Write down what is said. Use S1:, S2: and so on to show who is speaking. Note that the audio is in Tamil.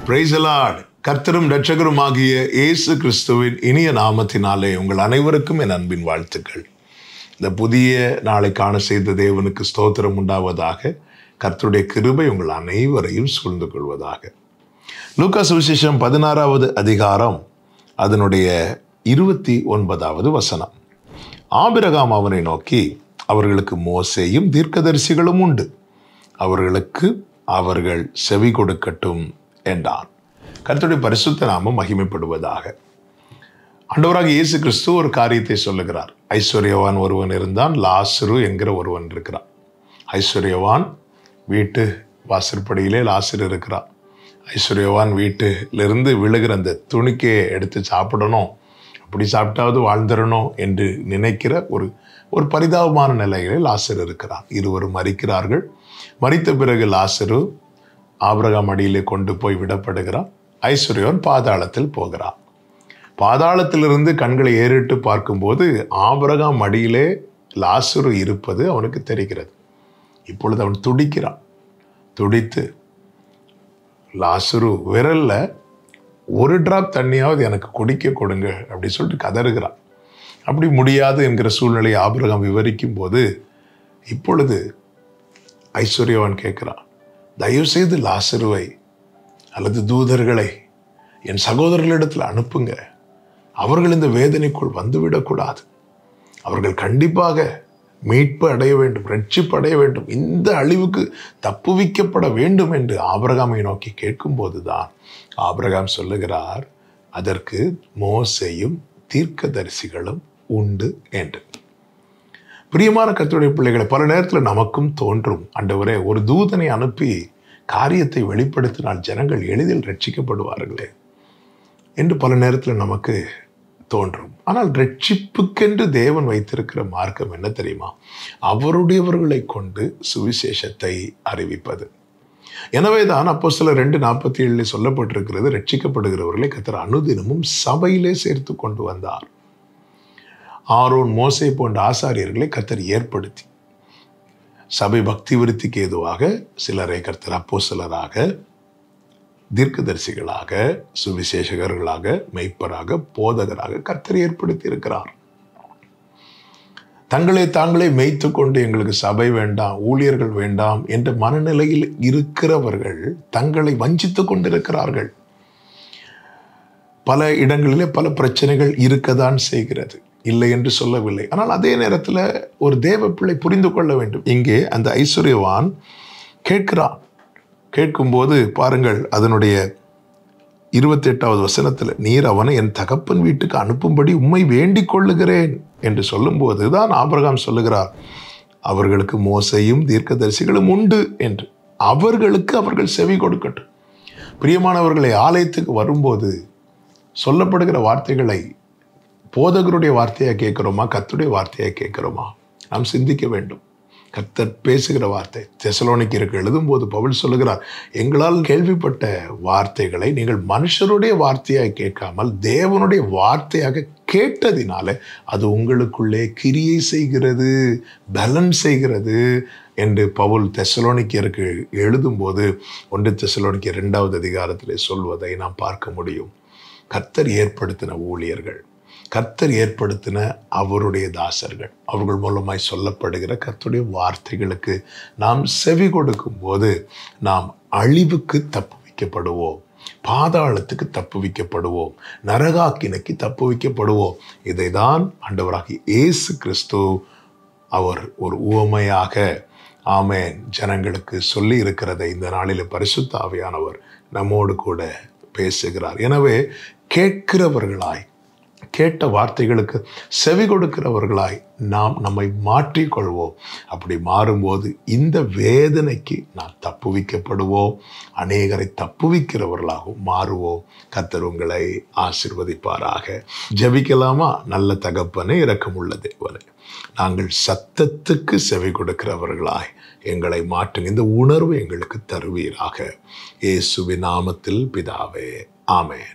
S1: Praise the Lord. கர்த்தரும் இரட்சகரும் ஆகிய இயேசு கிறிஸ்துவின் இனிய நாமத்தினாலே உங்கள் அனைவருக்கும் என் அன்பின் வாழ்த்துக்கள். இந்த புதிய நாளை காண செய்த தேவனுக்கு ஸ்தோத்திரம் உண்டாவதாக. கர்த்தருடைய கிருபை உங்கள் அனைவரையும் சூழ்ந்து கொள்வதாக. லூக்கா சுவிசேஷம் 16வது அதிகாரம் அதனுடைய 29வது வசனம். ஆபிரகாம் அவனை நோக்கி, அவர்களுக்கு மோசேயும் தீர்க்கதரிசிகளும் உண்டு, அவர்களுக்கு அவர்கள் செவி கொடுக்கட்டும் என்றார். கர்த்தருடைய பரிசுத்த நாமம் மகிமைப்படுவதாக. ஆண்டவராக இயேசு கிறிஸ்து ஒரு காரியத்தை சொல்லுகிறார். ஐஸ்வர்யவான் ஒருவன் இருந்தான், லாசரு என்கிற ஒருவன் இருக்கிறான். ஐஸ்வர்யவான் வீட்டு வாசற்படியிலே லாசரு இருக்கிறான். ஐஸ்வர்யவான் வீட்டிலிருந்து விழுகிற அந்த துணிக்கையை எடுத்து சாப்பிடணும், அப்படி சாப்பிட்டாவது வாழ்ந்துடணும் என்று நினைக்கிற ஒரு பரிதாபமான நிலையிலே லாசரு இருக்கிறார். இருவரும் மரிக்கிறார்கள். மரித்த பிறகு லாசரு ஆபிரகாம் அடியிலே கொண்டு போய் விடப்படுகிறான். ஐஸ்வர்யவான் பாதாளத்தில் போகிறான். பாதாளத்திலிருந்து கண்களை ஏறிட்டு பார்க்கும்போது ஆபிரகாம் அடியிலே லாசரு இருப்பது அவனுக்கு தெரிகிறது. இப்பொழுது அவன் துடிக்கிறான். துடித்து லாசரு விரல்ல ஒரு டிராப் தண்ணியாவது எனக்கு குடிக்க கொடுங்க அப்படி சொல்லிட்டு கதறுகிறான். அப்படி முடியாது என்கிற சூழ்நிலையை ஆபிரகாம் விவரிக்கும் போது இப்பொழுது ஐஸ்வர்யவான் கேட்கிறான், தயவு செய்து லாசருவை அல்லது தூதர்களை என் சகோதரர்களிடத்தில் அனுப்புங்க. அவர்கள் இந்த வேதனைக்குள் வந்துவிடக்கூடாது. அவர்கள் கண்டிப்பாக மீட்பு அடைய வேண்டும், ரட்சிப்பு அடைய வேண்டும், இந்த அழிவுக்கு தப்புவிக்கப்பட வேண்டும் என்று ஆபிரகாமை நோக்கி கேட்கும்போதுதான் ஆபிரகாம் சொல்லுகிறார், அதற்கு மோசேயும் தீர்க்கதரிசிகளும் உண்டு என்று. பிரியமான கர்த்தருடைய பிள்ளைகளை, பல நேரத்தில் நமக்கும் தோன்றும், ஆண்டவரே ஒரு தூதனை அனுப்பி காரியத்தை வெளிப்படுத்தினால் ஜனங்கள் எளிதில் ரட்சிக்கப்படுவார்களே என்று பல நேரத்தில் நமக்கு தோன்றும். ஆனால் ரட்சிப்புக்கென்று தேவன் வைத்திருக்கிற மார்க்கம் என்ன தெரியுமா? அவருடையவர்களை கொண்டு சுவிசேஷத்தை அறிவிப்பது. எனவேதான் அப்போஸ்தலர் 2:47 சொல்லப்பட்டிருக்கிறது, ரட்சிக்கப்படுகிறவர்களை கர்த்தர் அனுதினமும் சபையிலே சேர்த்து கொண்டு வந்தார். ஆரோன், மோசே போன்ற ஆசாரியர்களை கர்த்தர் ஏற்படுத்தி சபை பக்தி விருத்திக்கு ஏதுவாக சிலரை கர்த்தர் அப்போஸ்தலராக, தீர்க்கதரிசிகளாக, சுவிசேஷகர்களாக, மெய்ப்பராக, போதகராக கர்த்தர் ஏற்படுத்தி இருக்கிறார். தங்களை தாங்களே மேய்த்து கொண்டு எங்களுக்கு சபை வேண்டாம், ஊழியர்கள் வேண்டாம் என்ற மனநிலையில் இருக்கிறவர்கள் தங்களை வஞ்சித்துக் கொண்டிருக்கிறார்கள். பல இடங்களிலே பல பிரச்சனைகள் இருக்கத்தான் செய்கிறது, இல்லை என்று சொல்லவில்லை. ஆனால் அதே நேரத்தில் ஒரு தேவ பிள்ளை புரிந்து கொள்ள வேண்டும். இங்கே அந்த ஐஸ்வர்யவான் கேட்கிறான். கேட்கும்போது பாருங்கள், அதனுடைய 28வது வசனத்தில், நீர் அவனை என் தகப்பன் வீட்டுக்கு அனுப்பும்படி உம்மை வேண்டிக் கொள்ளுகிறேன் என்று சொல்லும்போது தான் ஆபிரகாம் சொல்லுகிறார், அவர்களுக்கு மோசேயும் தீர்க்கதரிசிகளும் உண்டு என்று. அவர்களுக்கு அவர்கள் செவி கொடுக்கட்டும். பிரியமானவர்களை, ஆலயத்துக்கு வரும்போது சொல்லப்படுகிற வார்த்தைகளை போதகருடைய வார்த்தையாக கேட்கிறோமா, கர்த்தருடைய வார்த்தையாக கேட்கிறோமா? நாம் சிந்திக்க வேண்டும். கர்த்தர் பேசுகிற வார்த்தை. தெசலோனிக்கருக்கு எழுதும்போது பவுல் சொல்லுகிறார், எங்களால் கேள்விப்பட்ட வார்த்தைகளை நீங்கள் மனுஷருடைய வார்த்தையாக கேட்காமல் தேவனுடைய வார்த்தையாக கேட்டதினால அது உங்களுக்குள்ளே கிரியை செய்கிறது, பலன் செய்கிறது என்று பவுல் தெசலோனிக்கருக்கு எழுதும்போது 1 தெசலோனிக்கர் 2வது அதிகாரத்திலே சொல்வதை நாம் பார்க்க முடியும். கர்த்தர் ஏற்படுத்தின ஊழியர்கள், கர்த்தர் ஏற்படுத்தின அவருடைய தாசர்கள், அவர்கள் மூலமாய் சொல்லப்படுகிற கர்த்தருடைய வார்த்தைகளுக்கு நாம் செவி கொடுக்கும் போது நாம் அழிவுக்கு தப்புவிக்கப்படுவோம், பாதாளத்துக்கு தப்புவிக்கப்படுவோம், நரகாக்கினைக்கு தப்புவிக்கப்படுவோம். இதை தான் ஆண்டவராகிய இயேசு கிறிஸ்து அவர் ஒரு உவமையாக ஆமென் ஜனங்களுக்கு சொல்லி இருக்கிறதை இந்த நாளில் பரிசுத்த ஆவியானவர் நம்மோடு கூட பேசுகிறார். எனவே கேட்கிறவர்களாய், கேட்ட வார்த்தைகளுக்கு செவி கொடுக்கிறவர்களாய் நாம் நம்மை மாற்றிக்கொள்வோம். அப்படி மாறும்போது இந்த வேதனைக்கு நாம் தப்புவிக்கப்படுவோம், அநேகரை தப்புவிக்கிறவர்களாகவும் மாறுவோம். கர்த்தர் உங்களை ஆசீர்வதிப்பாராக. ஜெபிக்கலாமா? நல்ல தகப்பனே, இரக்கமுள்ள தேவனே, நாங்கள் சத்தத்துக்கு செவி கொடுக்கிறவர்களாய் எங்களை மாற்றுங்க. இந்த உணர்வு எங்களுக்கு தருவீராக. இயேசுவின் நாமத்தில் பிதாவே, ஆமென்.